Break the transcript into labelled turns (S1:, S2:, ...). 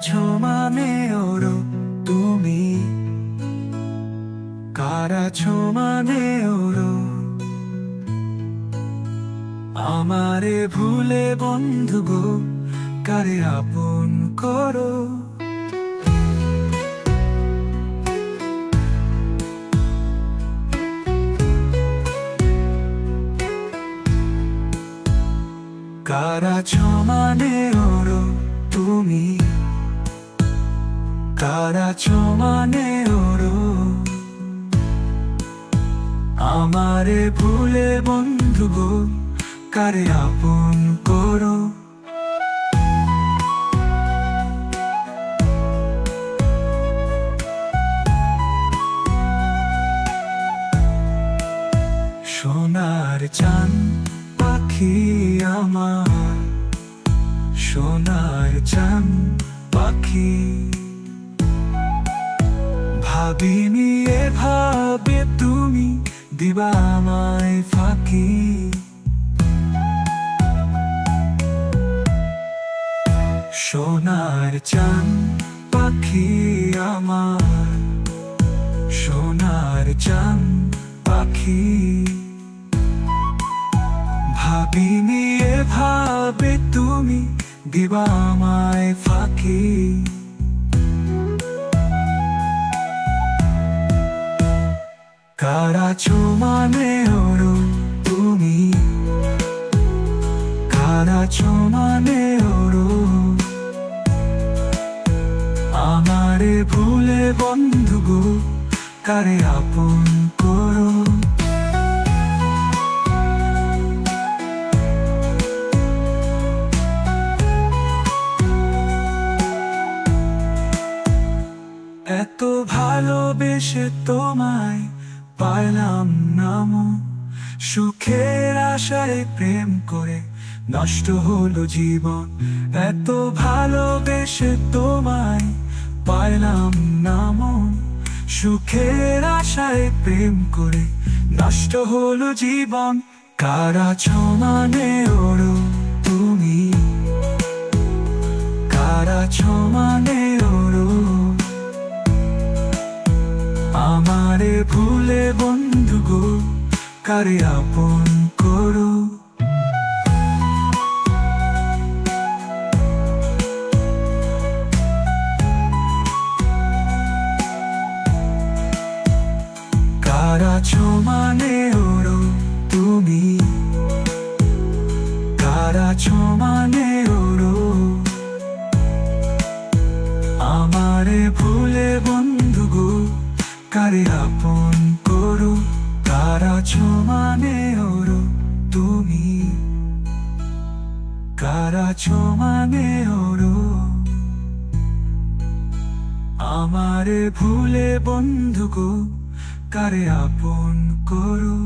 S1: আছো মানে ওরো তুমি, কার আছো মানে ওরো আমারে ভুলে বন্ধু গো, কারে আপন করো। কার আছো মানে ওরো তুমি, কার আছো মানে ওরো আমারে ভুলে বন্ধু গো, কারে আপন করো। সোনার চাঁদ পাখি আমার, সোনার চাঁদ পাখি, ভাবিনি এভাবে তুমি দিবা আমায় ফাঁকি। সোনার চাঁদ পাখি আমার, সোনার চাঁদ পাখি, ভাবিনি এভাবে তুমি দিবা আমায় ফাঁকি। কার আছো মানে ওরো তুমি, কার আছো মানে ওরো আমারে ভুলে বন্ধু গো, কারে আপন করো। এত ভালোবেসে তোমায় পাইলাম না মন, সুখের আশায় প্রেম করে নষ্ট হলো জীবন। এত ভালোবেসে তোমায় পাইলাম না মন, সুখের আশায় প্রেম করে নষ্ট হলো জীবন। কার আছো মানে ওরো তুমি, কার আছো মানে ওরো আমারে ভুলে বন্ধু গো, কারে আপন করো। কার আছো মানে ওরো তুমি, কার আছো মানে ওরো আমারে ভুলে বন্ধু গো, কারে আপন করো। কার আছো মানে ওরো তুমি, কার আছো মানে ওরো আমারে ভুলে বন্ধু গো, কারে আপন করো।